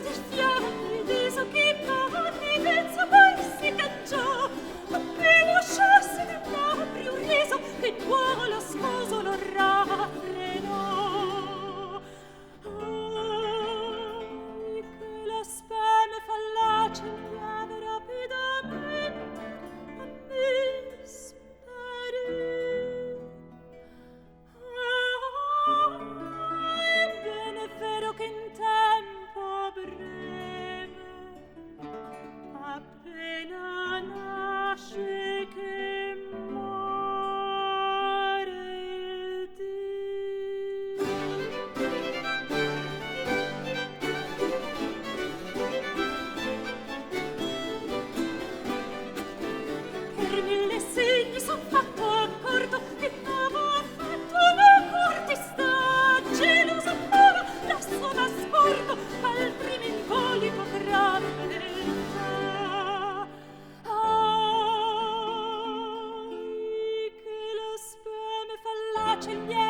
il fiato il viso che parli vezza poi si cangiò appena uscisse del labbri un riso che il buono sposo lo raffrenò. Ai, che la speme fallace lieve rapidamente a me sparì. Ebbene è vero che in tempo breve appena nasce che muore il dì. Per mille segni son fatto accordo che n'avo fatto una corte sta gelosa ancora lasso m'ascordo al primo involuto gravettà. Ai, che la speme fallace lieve